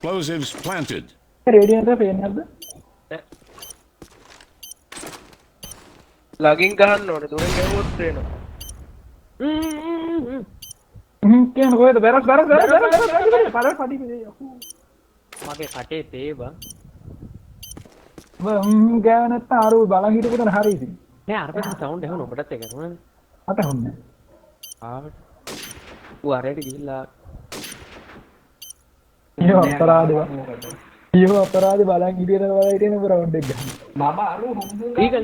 Explosives planted. Radiant का pen නැද්ද? ලගින් ගහන්න ඕනේ. දුරෙන් ගැහුවොත් වෙනවා. කියන කොහෙද බැරස් පාර පඩි මගේ කටේ තේ බං. ගෑව නැත්නම් අර බලන් හිටපු තැන හරි ඉතින්. නෑ අර පැත්තේ සවුන්ඩ් එහෙම ඔබටත් එක නෝනේ. අත හොන්නේ. ආවට. ඌ අරයට ගිහිල්ලා ඊයෝ අපරාධ බලන් හිටියන රවුන්ඩ් එක ගන්න. මම අර හොම්බුන් ඊගල්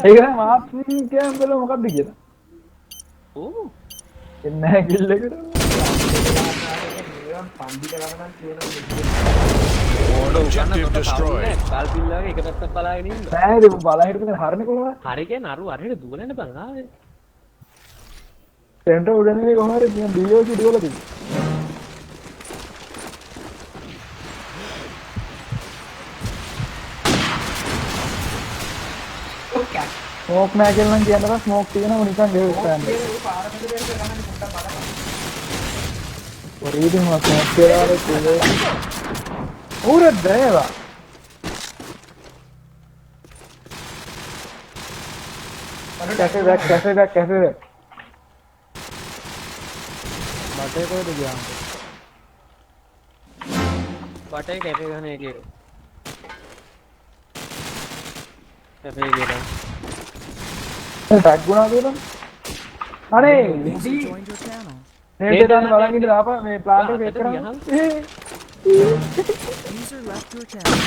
ඒක මාත් කියන්දල මොකද්ද කියලා. ඕ එන්නේ නැහැ කිල් එකට. Objective destroyed. කාල් පිල්ලාගේ එක පැත්තක් බලාගෙන ඉන්න. නෑ ඒක බලන් හිටපු තැන හරිනේ කොහොමද? හරි කියන්නේ අර අරහෙට දුවලන්න බං ආවේ. සෙන්ටර් උඩනේ කොහොමද කියන DOC ඩිවල තිබ්බා. ස්මෝක් නෑ කියලා නම් කියනවා ස්මෝක් තියෙනවා නිකන් ගෙවස් ගන්න. ඔරීදින් මත කියලා කියලා. ඌර ඩ්‍රයිවර්. कैफे बैक बाटे कोई तो गया බටේ කැෆේ ගහන එකේ කැෆේ ගියා टैग गुना दे ना अरे नेट दान බලන් ඉඳලා ආපහු මේ ප්ලාන්ට් එක එක්ක කරා User left your channel.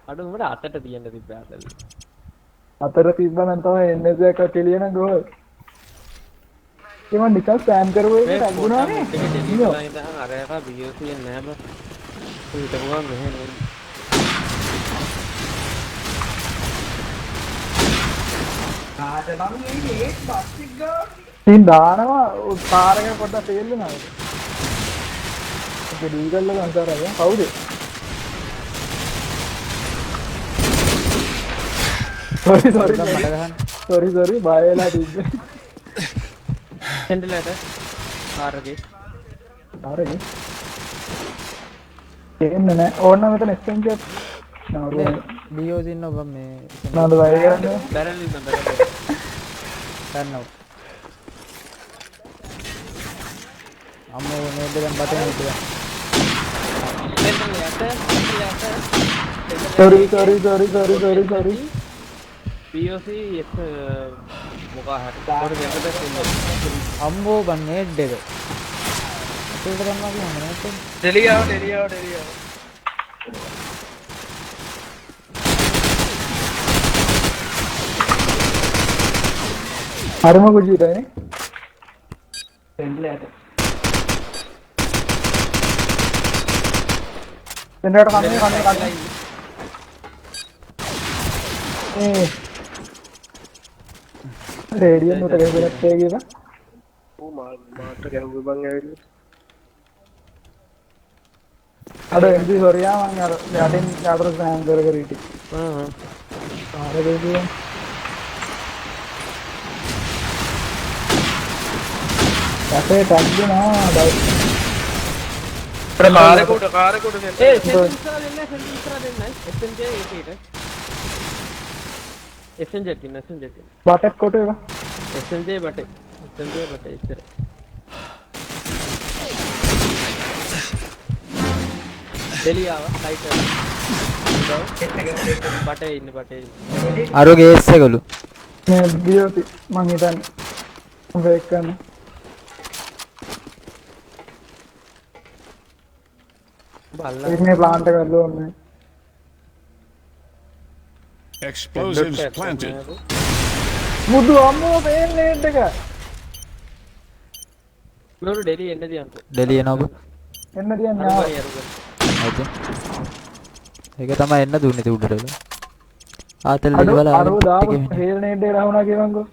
අඩු උඹට අතට තියන්න තිබ්බා අතට. අතර තිබ්බනම් තමයි එන්නේ එක කෙලියන ගෝල්. ඒ මම නිකන් ස්පෑම් කරුවා ඒක ටැග් වුණානේ. අර එක BOC නෑ බං. ඌට ගුවන් මෙහෙ නේ. ඉතින් දානවා පාරක පොඩ්ඩක් තේල් වෙනවා. ඒක ඩීගල් එක අන්තරය කවුද? sorry බය වෙලා තිබ්බේ. සෙන්ඩලට කාර්ගේ එන්න නෑ ඕන්න මෙතන එක්ස්චේන්ජ් එකක් ඩියෝ දින්න ඔබ මේ නේද බය කරන්නේ බැරල් ඉන්න බැරල් ගන්නවා අම්මෝ නේද දැන් බටේ හිටියා sorry POC එක මොකක් හරි පොර දෙකට දෙන්න අම්මෝ බන් නේඩ් එක අපිට ගන්නවා කියන්නේ නැත්නම් ඩෙලියාව හරිම කුජීටනේ සෙන්ඩලට කන්නේ රේඩියන් උට ගෙවලත් කියලා ඌ මාට ගැහුවේ බං ඇවිල්ලා අර එන්ජි සොරියා මම අර යටින් යාතර ස්නෑම් කර හිටියේ ආර දෙවියන් අපේ ටැග් දෙනවා ඩව් කාරේකට ඒ සෙන්සර් දෙන්න SMJ එකේට SMJ බටක් කොට එක SMJ බටේ ඉස්සර දෙලියාව ලයිට් බටේ ඉන්න අර ගේස් එකලු මේ බියෝති මං හිතන්නේ වේක් කරන්න බල්ලා ඉන්නේ ප්ලාන්ට් එක කරලා Explosives planted. මුදු අම්මෝ පේන්නේ නේඩ් එක මෙවරු ඩෙලි එන්න දියන්කෝ ඩෙලි එනවා ඔබ එන්න තියන්නේ අරුගයි හරිද ඒක තමයි එන්න දුන්නේ තේ උඩට ආතල් ඩෙලි වල අර දාපු හේල් නේඩ් එක රහුණා කියවන්කෝ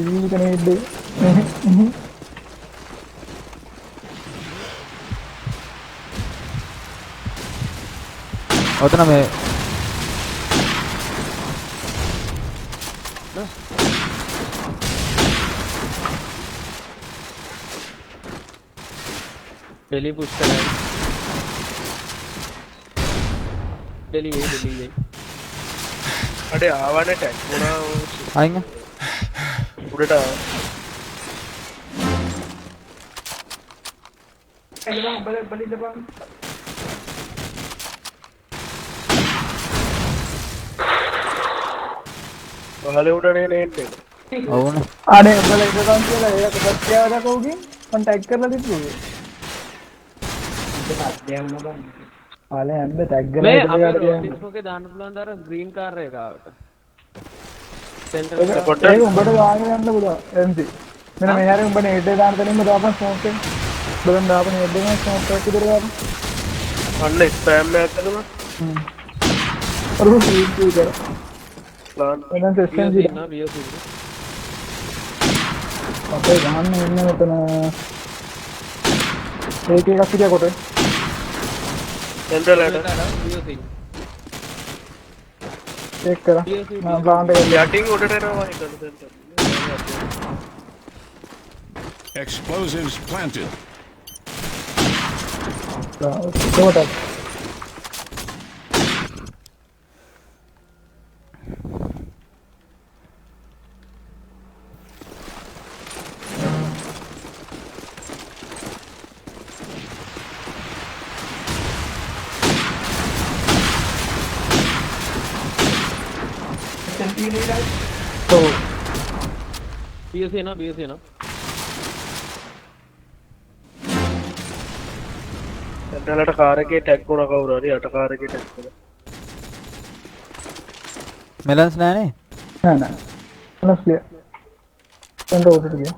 ඊට නේඩ් එක ඔතන මේ डेली पुश कर रहा है डेली ये अरे आवाने टैग पूरा आएंगे उड़टा वाले उड़ने नहीं थे అవును अरे बोले इधर कौन सी लगा तो बस क्या वाला कहोगी कांटेक्ट कर ली तू वाले हम पे टैग मैं कर अबे दिया इसको के दान प्लान दारा ग्रीन कार रहेगा सेंटर एक बड़े आगे अंदर बोला एमसी मैंने मैं यार बने हेड दान करने में अपन सोच के बदन दाप ने हेड में सोच के किधर गया अन्ने स्पैम में आता ना और वो ठीक कर प्लान मैंने सिस्टम जी ना बीओसी अबे ध्यान में इनने इतना एक एक का क्या कोटे सेंट्रल है बीओसी चेक करा हां प्लांट कर लिया बैटिंग उड़टे ना वही कर सेंटर Explosives planted. तो बता तो बीओसी ना सेंट्रल अटकार के टैग को ना कवर रही अटकार के टैग को మిలన్స్ నానే ना ना प्लस लिया सेंटर उठ गया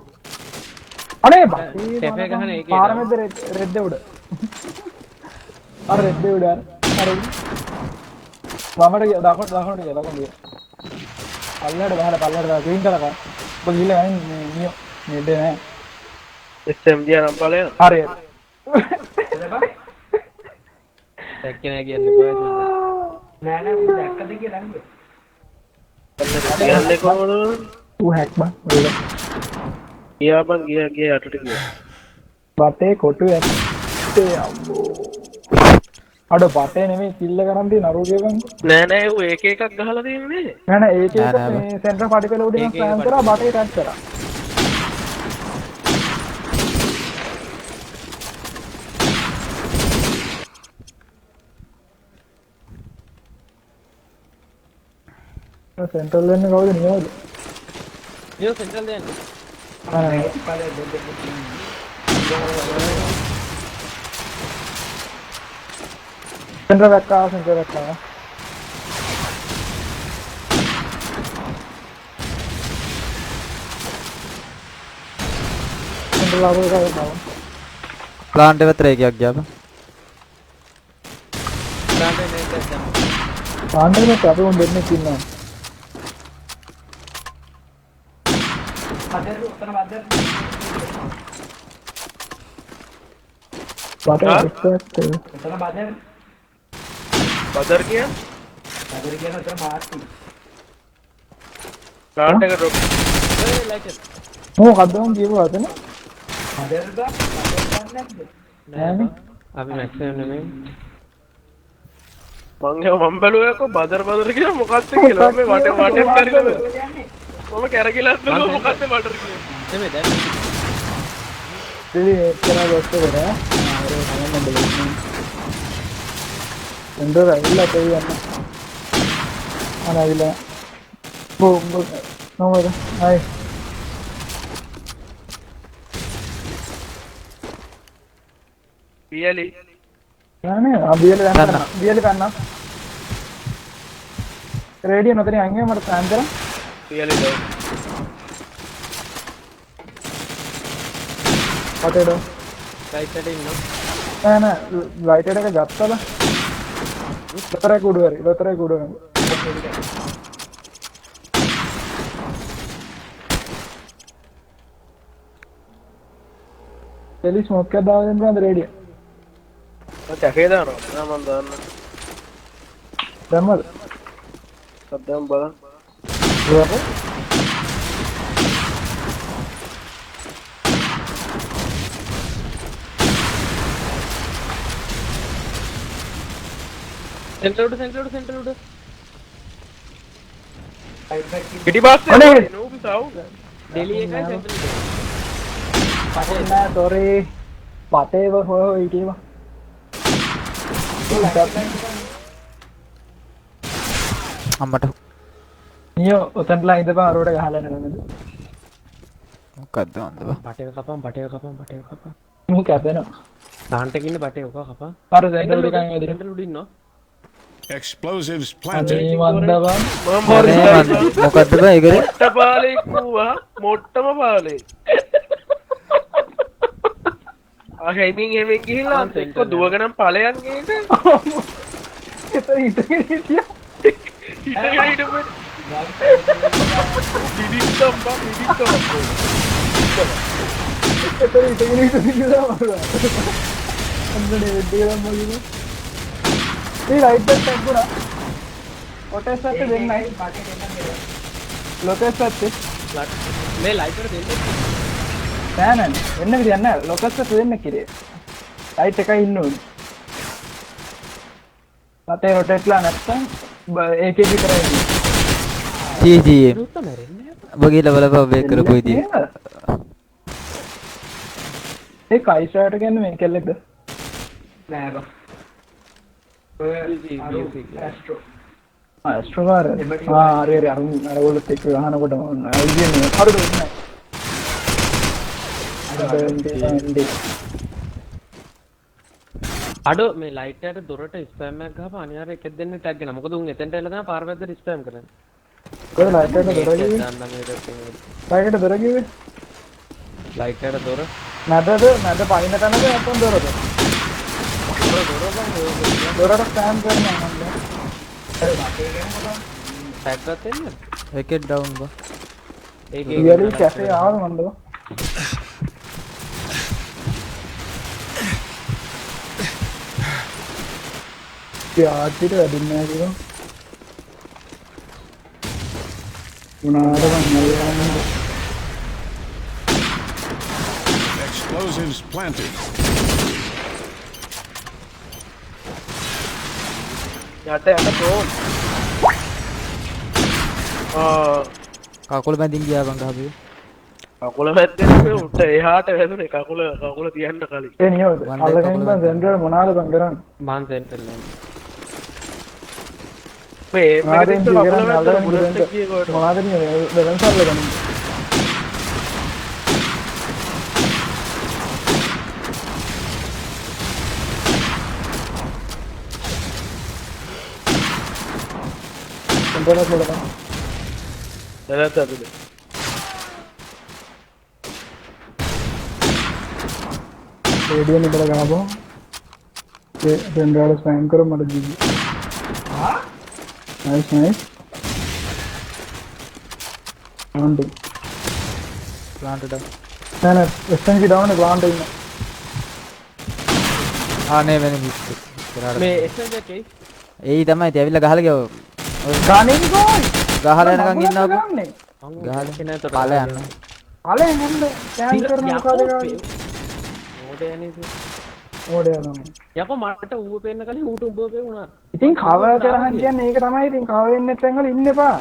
अरे बाप कैफे कहां है एक पार में तो रेड उड़ अरे रेड उड़ यार अरे वामड़ गया दाखो पल्लड़ ग्रीन कलर का बोल ले नहीं नेडे है एसएमजी नाम पाले अरे सेकंड है गया निभाए मैंने वो देखा देखिए रंग अन्ने को तू हैक बा किया बन गया अटट गया बाटे कोटू है ते अम्मो अडो बाटे नेमे किल्ल करන් दी නරුගේ බං නෑ वो एक एक ගහලා තියෙන්නේ නෑ නෑ ඒක එක මේ සෙන්ටර් පාටිකල් උඩින් ස්පෑම් කරා बाटे टच කරා सेंट्रल लेने का नहीं है ये सेंट्रल देन सेंट्रल बैक का सेंट्रल लागो का ప్లాంట్ ఇవత్రే కి గయా प्लांट नहीं करता पांडे में काफी उन देखने चिन्ह बदर किया प्लांट का ड्रॉप लाइटर वो कदम की वो आते ना नहीं अभी मैक्सिमम नहीं मंगे मंबलू को बदर किया मुकाते किलो में वाटे कर ले वो कह रहा कि लास्ट में मुकाते वाटर किया नहीं दे तेरी तेरा दोस्त है अरे हमें डेवलपमेंट सेंटर ಇಲ್ಲ कोई अन्ना आना ಇಲ್ಲ वो नंबर हाय बीएलई यानी बीएल करना रेडियो नतरी हंगे मर सायंत्र बीएलई दो पटेडो राइट साइड इन ना लाइट एडे का जाता ला लतरे कूडुवारी तेली स्मोक के दाव दिन का रेडियो चखेदानो ना मंदान दमल सद्दाम बड़ा वो सेंटर उड़ किटी बात से अरे! नो भी साऊ डेली एक है centre Nah, sorry. Pate ba ho iki ba. අම්මට Niyo utanla indapa aroda gahala nalunadu. මොකද්ද අන්දව බටේ කපම් Mu kapena. තාන්ට කින්න බටේ ඔක කපා Paru center udikan edina. Centre උඩ ඉන්නවා Explosives planted. Ani mandaba. අනේ මන් මොකද්ද බං ඒකද මොට්ට පාලේ කුවා මොට්ටම පාලේ ආහෙමින් එමින් ගිහිල්ලා එක්ක දුවගෙන ඵලයන් ගේක Kita itake dia. හිටගෙන හිටපු දිදිත්තම් බා දිදිත්තම් Kita itake dia maru. Andane veddigalam magina. Ee right back guna. Kotes satte dennai. Lokesh satte. මේ ලයිටර් දෙන්නේ නෑ නෑ එන්න විදියක් නෑ ලොකස් එක දෙන්න කිරේ ලයිට් එකයි ඉන්න ඕනේ මතේ රොටේට්ලා නැත්තම් ඒකේ විතරයි ජී රුත්ත මැරෙන්නේ ඔබ ගිහලා බලපන් ඔබ ඒක කරපු විදිය ඒ කයිස්ටාර්ට කියන්නේ මේ කෙල්ලෙක්ද නෑ බා ඇස්ට්‍රෝ හරි හරි අර ඔයගොල්ලොත් එක්ක ගහනකොට මම අයියන්නේ හරිද නෑ අඩෝ මේ ලයිට් එකට දොරට ස්පෑම් එකක් ගහපන් අනිවාර්යයෙන් එකෙක් දෙන්න ටැග් වෙනවා මොකද උන් එතෙන්ට එලා තමයි පාර පැත්තට ස්පෑම් කරන්නේ කොහෙද ලයිට් එකට දොර ගියේ දාන්න මේකට ලයිට් එකට දොර ගියේ ලයිට් එකට දොර නැදද නැද පයින් තැනද නැත්නම් දොරද දොරට ස්පෑම් කරනවා මම ටැග් එකක් දෙන්න එකෙක් ඩවුන් බා ඒකේ රියලි කැෆේ ආව මන්ද යාටිට වැඩින්නේ නැහැ කියලා මොනවාද මම Explosives planted. යට යට ඩ්‍රෝන් කකුල බැඳින් ගියා බං ගහපිය කකුල වැද්දේ උට එහාට වැදුනේ කකුල තියන්න කලින් ඒ නියෝද අල්ලගෙන බං සෙන්ටර් මොනවාද බං කරන්නේ මාන් සෙන්ටර් ලයින් මේ මොනවාද මේකෙන් කකුල වැද්දේ අල්ලගෙන බුලට් එක ගියේ කොට මොනවාද නියෝ බැලන්ස් අල්ලගෙන සෙන්ටර් වල බලන්න දැනත් අදද रेडियो में बड़ा गाना बहुत ये जनरल स्पैम करो मर दीजिए नाइस नाइस प्लांट ප්ලාන්ට් එක ना ना वेस्टर्न की डाउन है प्लांट है ආනේ වෙන ඉස්සරහට මේ එක්සෙන්ජ් එකේ එයි තමයි ඉතින් ඇවිල්ලා ගහලා ගියා गाने की कोई ගහලා යනකම් ඉන්නවකෝ गाने ගහලා නේතර පාල යන්න आले हम स्कैन करने का देगा මොඩේ නේද ओडे ना යකෝ මට ඌව පේන්න කලින් ඌට උඹව පේුණා ඉතින් කව කරහන් කියන්නේ ඒක තමයි ඉතින් කව වෙන්නේ නැත්නම් වල ඉන්න එපා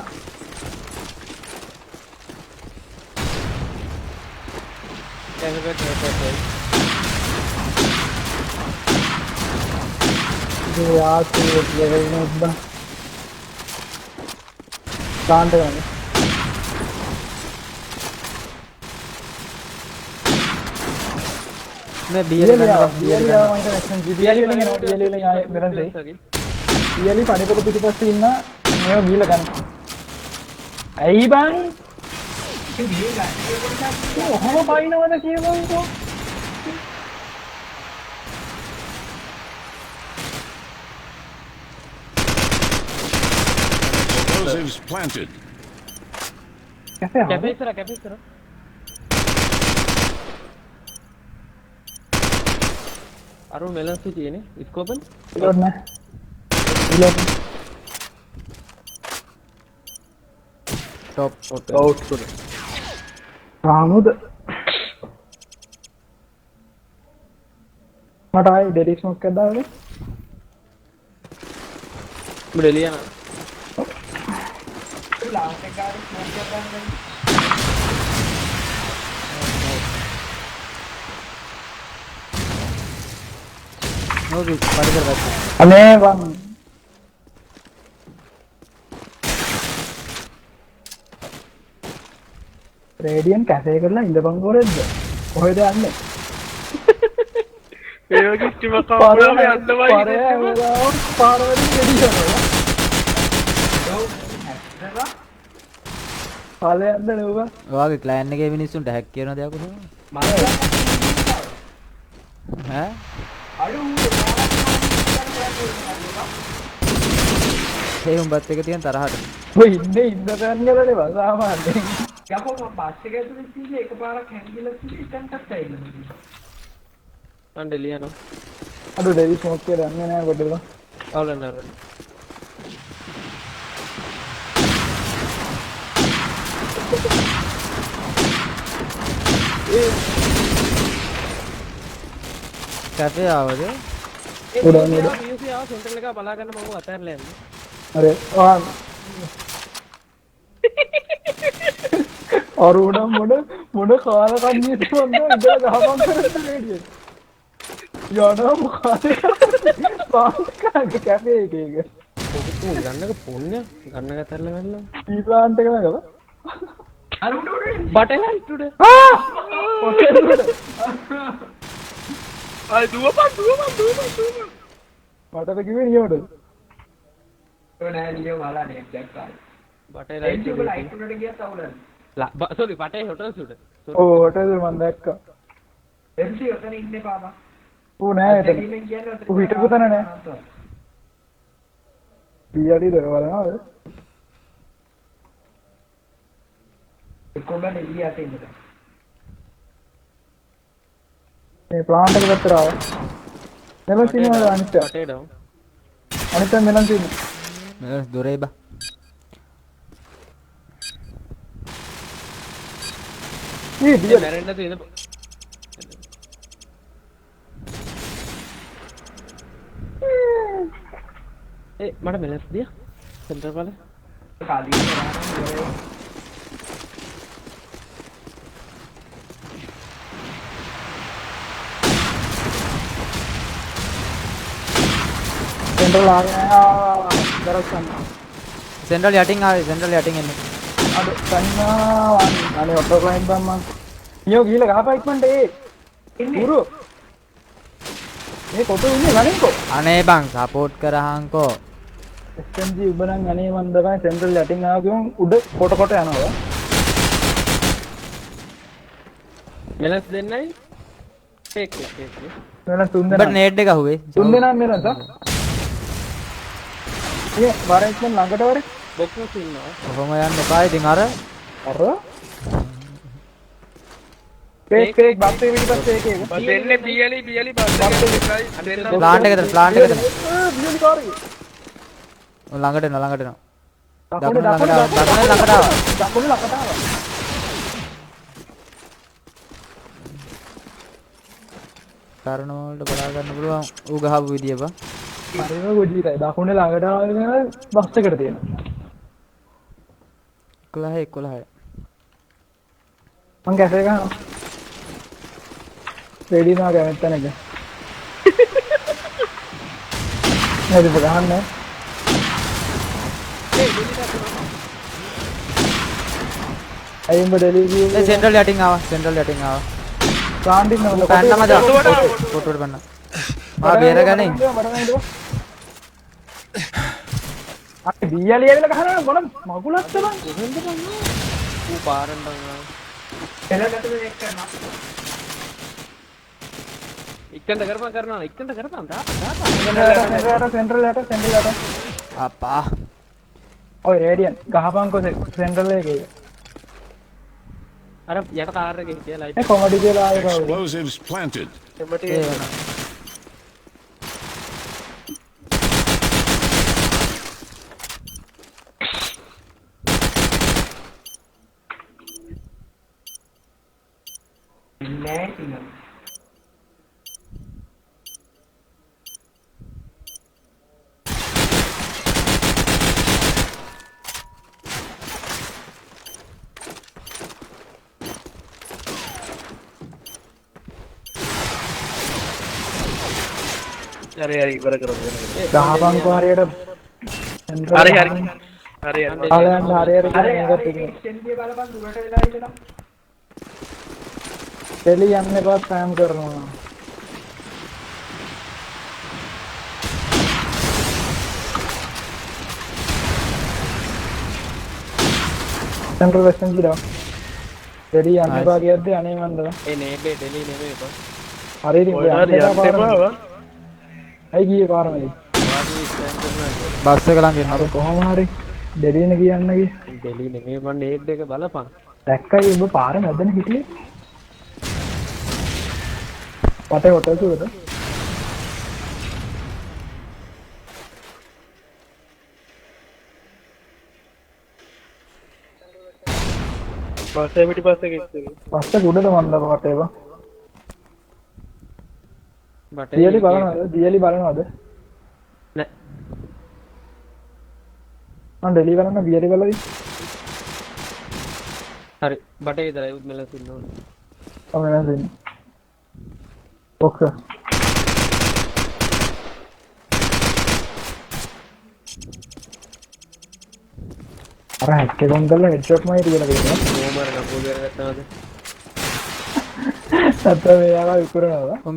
ඉතින් යාත් ලෙවල් නෝද්දා प्लांट है මේ බීර් ගන්නවා බියලි ආව මම හිතන්නේ බියලි වලින් එනවා බියලි වලින් ආයෙ මෙරන් දෙයි බියලි පණිපොත පිටිපස්සේ ඉන්න මේව ගිහලා ගන්න ඇයි බං ඔහොම බයිනවද කියවන්කෝ Explosives planted. කැෆේ කැපේ ඉස්සර අරු මෙලන්ස් තියෙන්නේ ස්කෝපන් ඉලොත් නෑ ඉලොත් টপ අවුට් කර රාමුද මට ආයි ඩෙරික් ස්මොක් එකක් දාන්න බ්‍රිලියන නෝබි පරිසර ගත්තා. අනේ බං රේඩියන් කැසේ කරලා ඉඳපන් කොහෙද? කොහෙද යන්නේ? ඒ වගේ කිසිම කවුරුම යන්නවයි පාරවලින් එදිනවා. පාලේ යන්න නෙවුව. ඔයාගේ ක්ලයන්ට් එකේ මිනිස්සුන්ට හැක් කියන දෙයක් කොහොමද? ඈ? ඒ උඹත් එක තියෙන තරහට. ඔය ඉන්නේ ඉන්න තැන් වලනේ බං සාමාන්‍යයෙන්. යකෝ මම බස් එක ඇතුලේ ඉන්නේ එකපාරක් හැංගිලා ඉතින් එතනටත් ඇවිල්ලා. මන් ඩෙලියන අඩු ඩෙවි ස්මෝක් කියලා යන්නේ නෑ කොටද? අවුලන්නර කැෆේ ආවද? උඩ උඩ. මියුසික් ආව සෙන්ටර් එක බලා ගන්න මම අතහැරලා යන්නේ अरे और उड़ा मुड़े खाना खाने तो अंदर इधर गाँव में रहते रेडियो याना मुखाने पांच का कैफे एक एक ගන්නක පොන්නේ ගන්නක අතහැරලා ගන්න टी प्लांट का क्या බටලා ඉතුඩ අය දුවපන් मटर की भी नहीं होटल तो නෑ ලියෝ වලා නේ දැක්කා. බටලා ඒක ඉතුඩ ලයිට් උඩට ගියා තවුලන්. සෝරි බටේ හොටල් සුඩ ओ होटल मन देख का MC ඔතන ඉන්නේ පාපා. वो नहीं है දෙකින් කියන්නේ वो हीटर को तो नहीं बीआरडी दे वाला ना කොඹ නෙලියට ඉන්නේ. ये प्लांट का तरह है मेलन सीन वाला अनित्य බටේ ඩවුන් अनित्य मेलन सीन දොරේ බා. ये बियर මැරෙන්න තියෙන මට මෙලස් දිය සෙන්ටර් වල කාලී කරානම් सेंट्रल आ गए हैं डायरेक्शन සෙන්ට්‍රල් යටින් ආවේ සෙන්ට්‍රල් යටින් එන්නේ. අද කන්නා අනේ ඔටෝ ක්ලයින්ට් බම්මන් නියෝ ගිහලා ගහපා ඉක්මනට උරු මේ කොටු ඉන්නේ ගණන්කෝ අනේ බං සපෝට් කරහන්කෝ. SMG උඹනම් අනේ මන් දකයි සෙන්ට්‍රල් යටින් ආවම උඩ කොට යනවා මෙලස් දෙන්නයි ටේක් මෙලන් තුන් උඹට දෙනා නේට් එක අහුවේ. තුන් දෙනා මෙලන් තා ඒ වරෙන් ළඟට වරේ බොක්ස් ඉන්නවා කොහොම යන්න එපා ඉතින් අර අර පේක් බක්සේ පිටිපස්සේ එකේ බස් එන්නේ බියලි බස් එකයි දෙන්න ප්ලාන්ට් එකද ප්ලාන්ට් එකද බියලි කාරේ ළඟට එනවා ළඟට එනවා. දකුණේ දකුණේ ළඟට ආවා. දකුණේ ළඟට ආවා කරන වලට බලා ගන්න පුළුවන් ඌ ගහපු විදිය බා. හරිම ගොඩියයි දකුණේ ළඟට ආවගෙන බස් එකට තියෙනවා 11 මං කැෆේ ගහනවා රෙඩි නා කැමෙත් නැග නේද ගහන්න අයිම් බඩලි ඒ සෙන්ට්‍රල් යටින් ආවා සෙන්ට්‍රල් යටින් ආවා. කාන්ඩි නෝ පැන්න මචං ෆොටෝට පැන්න. ආ බේරගන්නේ. අපි බීයලි ඇවිල්ලා ගහනවා මොන මගුලක්ද බං ඌ පාරෙන් බං එලකට මේක කරනවා. ඉක්කන්ට කරපන් ඉක්කන්ට කරපන් දාපන් සෙන්ට්‍රල් යට අප්පා. ඔය රේඩියන් ගහපන්කෝ සෙන්ට්‍රල් එකේ අර යට කාර් එකේ හිටියා ලයිට් මේ කොමඩි කියලා ආයෙ කවුද Explosives planted. ඒ වෙන. නෑ ඉතින්. හරි හරි ඉවර කරමු. ගහපන්කෝ හරියට. හරි හරි. හරි හරි. ආලයන් හරියට අර මේකට ඉන්නේ. එක්ස්ටෙන්ඩ් එක බලපන් දුරට වෙලා ඉඳලා. එලි යන්න එපා ස්පෑම් කරනවා. සෙන්ටර් වෙස්ටර්න් ගිරා. එලි යන්න එපා කියද්දී අනේ මන්ද. ඒ නේබේ ඩෙලි නෙමෙයි බං. හරියට ඔය හරි යන්න එපා. ඇයි ගියේ පාරමයි. වාගේ ස්පෑම් කරනවා. බස් එක ළඟ එන්න. අර කොහොම හරි දෙලින කියන්න ගියේ. ඩෙලි නෙමෙයි බං නේබ් එක බලපන්. දැක්කයි ඔබ පාර මැදන හිටියේ. පටේ හොටල් තුරද? පස්සේ පිටිපස්සේ ගෙස්සේ. පස්සේ උඩද මන්ද පටේ බා. බටේ දියලි බලනවද? දියලි බලනවද? නෑ. මම ඩෙලි බලන්න දියලි බලවි. හරි බටේ විතරයි උත් මෙලස් ඉන්න ඕනේ. ඔය නේද? ඔක්ක. අර හැක් එක ගොන්දල්ලා හෙඩ්ෂොට් මයි කියලා කියනවා. ඕමර නපුල් කරගත්තමද? සත්‍ය මේවා විකුණනවා.